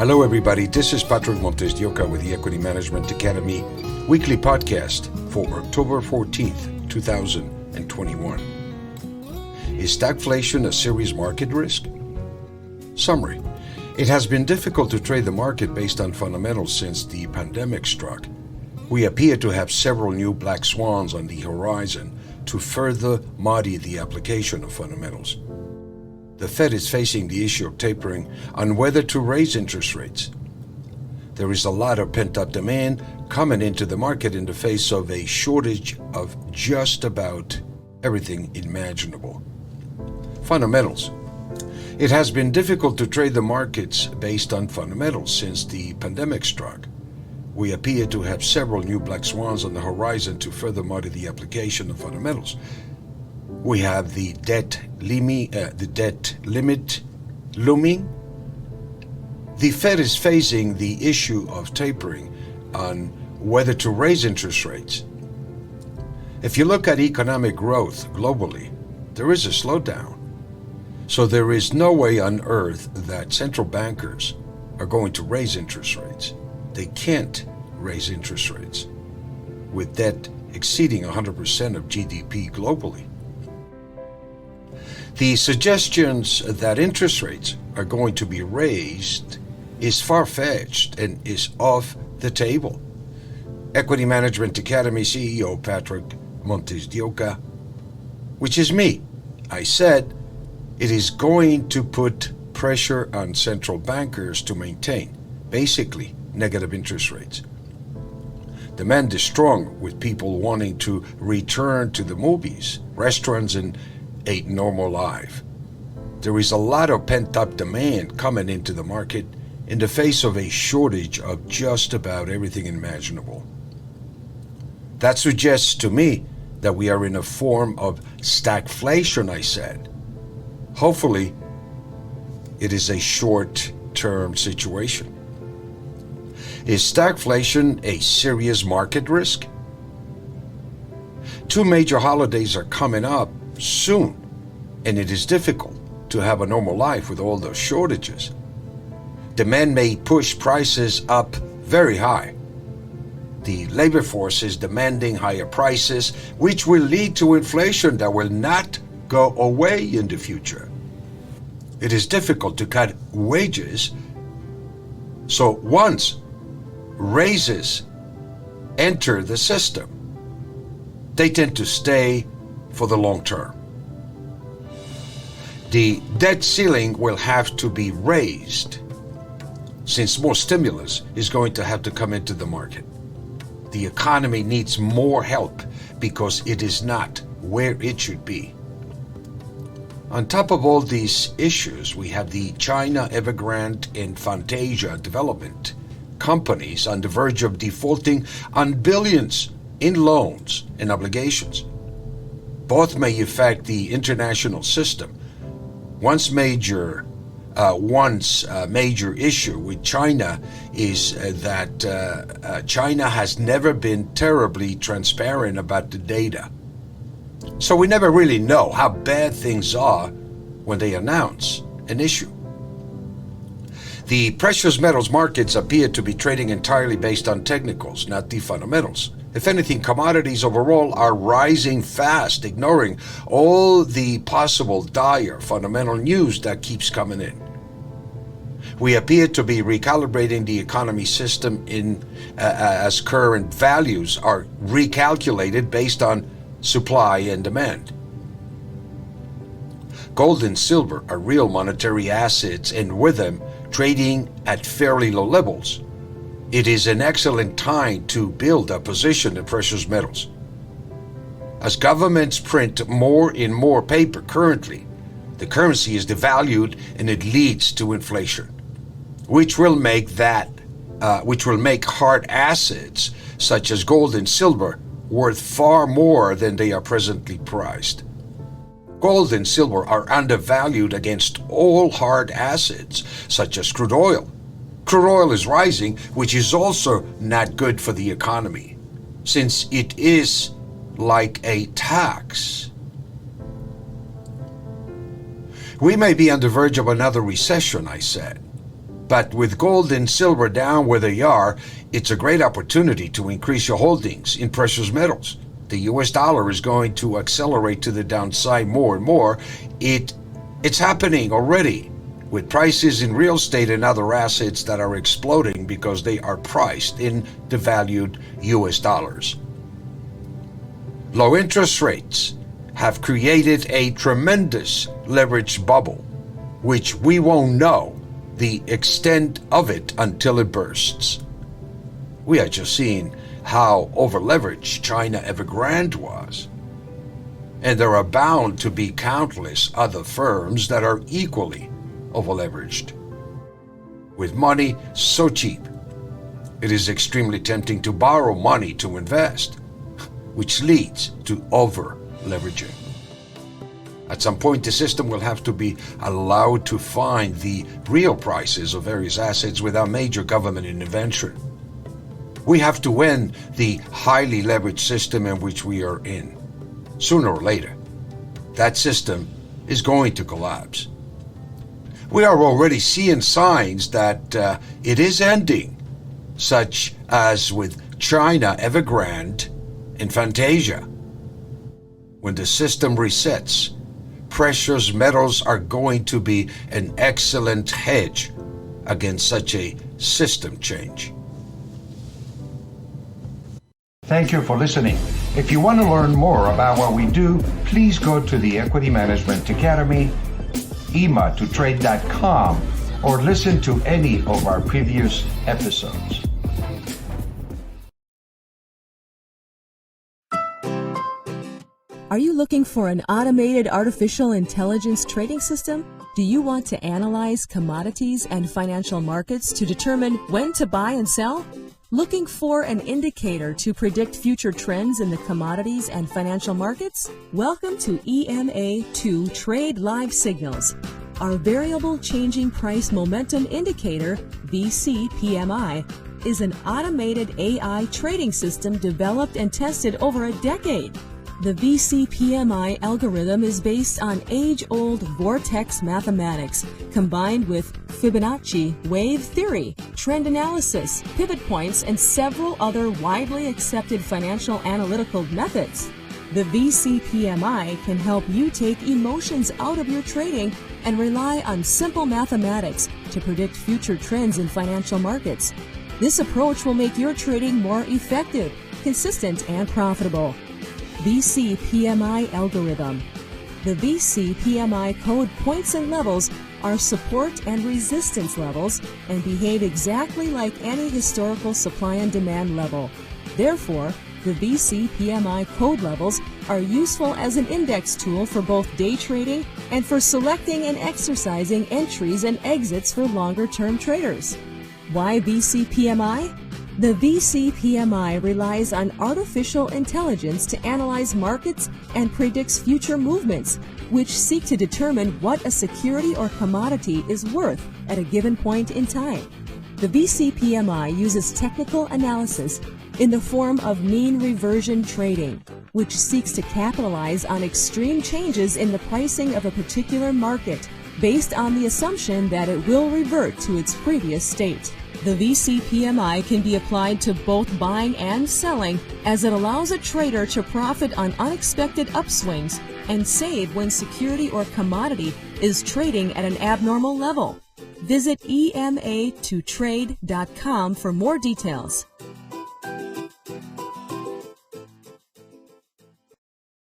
Hello everybody, this is Patrick MontesDeOca with the Equity Management Academy weekly podcast for October 14th, 2021. Is stagflation a serious market risk? Summary. It has been difficult to trade the market based on fundamentals since the pandemic struck. We appear to have several new black swans on the horizon to further muddy the application of fundamentals. The Fed is facing the issue of tapering on whether to raise interest rates. There is a lot of pent-up demand coming into the market in the face of a shortage of just about everything imaginable. Fundamentals. It has been difficult to trade the markets based on fundamentals since the pandemic struck. We appear to have several new black swans on the horizon to further muddy the application of fundamentals. We have the debt limit looming. The Fed is facing the issue of tapering on whether to raise interest rates. If you look at economic growth globally, there is a slowdown. So there is no way on earth that central bankers are going to raise interest rates. They can't raise interest rates with debt exceeding 100% of GDP globally. The suggestions that interest rates are going to be raised is far-fetched and is off the table. Equity Management Academy CEO Patrick MontesDeOca, which is me, I said it is going to put pressure on central bankers to maintain, basically, negative interest rates. Demand is strong with people wanting to return to the movies, restaurants, and a normal life. There is a lot of pent-up demand coming into the market in the face of a shortage of just about everything imaginable. That suggests to me that we are in a form of stagflation, I said. Hopefully, it is a short-term situation. Is stagflation a serious market risk? Two major holidays are coming up soon, and it is difficult to have a normal life with all those shortages. Demand may push prices up very high. The labor force is demanding higher prices, which will lead to inflation that will not go away in the future. It is difficult to cut wages, so once raises enter the system, they tend to stay for the long term. The debt ceiling will have to be raised since more stimulus is going to have to come into the market. The economy needs more help because it is not where it should be. On top of all these issues, we have the China, Evergrande, and Fantasia development companies on the verge of defaulting on billions in loans and obligations. Both may affect the international system. One major issue with China is that China has never been terribly transparent about the data. So we never really know how bad things are when they announce an issue. The precious metals markets appear to be trading entirely based on technicals, not the fundamentals. If anything, commodities overall are rising fast, ignoring all the possible dire fundamental news that keeps coming in. We appear to be recalibrating the economy system as current values are recalculated based on supply and demand. Gold and silver are real monetary assets, and with them trading at fairly low levels, it is an excellent time to build a position in precious metals. As governments print more and more paper currently, the currency is devalued and it leads to inflation, which will make hard assets such as gold and silver worth far more than they are presently priced. Gold and silver are undervalued against all hard assets such as crude oil. Crude oil is rising, which is also not good for the economy, since it is like a tax. We may be on the verge of another recession, I said, But with gold and silver down where they are, it's a great opportunity to increase your holdings in precious metals. The US dollar is going to accelerate to the downside more and more. It's happening already, with prices in real estate and other assets that are exploding because they are priced in devalued US dollars. Low interest rates have created a tremendous leverage bubble, which we won't know the extent of it until it bursts. We are just seeing how over-leveraged China Evergrande was. And there are bound to be countless other firms that are equally over-leveraged. With money so cheap, it is extremely tempting to borrow money to invest, which leads to over-leveraging. At some point, the system will have to be allowed to find the real prices of various assets without major government intervention. We have to end the highly leveraged system in which we are in. Sooner or later, that system is going to collapse. We are already seeing signs that it is ending, such as with China Evergrande and Fantasia. When the system resets, precious metals are going to be an excellent hedge against such a system change. Thank you for listening. If you want to learn more about what we do, please go to the Equity Management Academy, EMA2trade.com, or listen to any of our previous episodes. Are you looking for an automated artificial intelligence trading system? Do you want to analyze commodities and financial markets to determine when to buy and sell? Looking for an indicator to predict future trends in the commodities and financial markets? Welcome to EMA2 Trade Live Signals. Our Variable Changing Price Momentum Indicator, VCPMI, is an automated AI trading system developed and tested over a decade. The VCPMI algorithm is based on age-old vortex mathematics combined with Fibonacci wave theory, trend analysis, pivot points, and several other widely accepted financial analytical methods. The VCPMI can help you take emotions out of your trading and rely on simple mathematics to predict future trends in financial markets. This approach will make your trading more effective, consistent, and profitable. VCPMI algorithm. The VCPMI code points and levels are support and resistance levels and behave exactly like any historical supply and demand level. Therefore, the VCPMI code levels are useful as an index tool for both day trading and for selecting and exercising entries and exits for longer-term traders. Why VCPMI? The VCPMI relies on artificial intelligence to analyze markets and predicts future movements, which seek to determine what a security or commodity is worth at a given point in time. The VCPMI uses technical analysis in the form of mean reversion trading, which seeks to capitalize on extreme changes in the pricing of a particular market based on the assumption that it will revert to its previous state. The VCPMI can be applied to both buying and selling, as it allows a trader to profit on unexpected upswings and save when security or commodity is trading at an abnormal level. Visit EMA2trade.com for more details.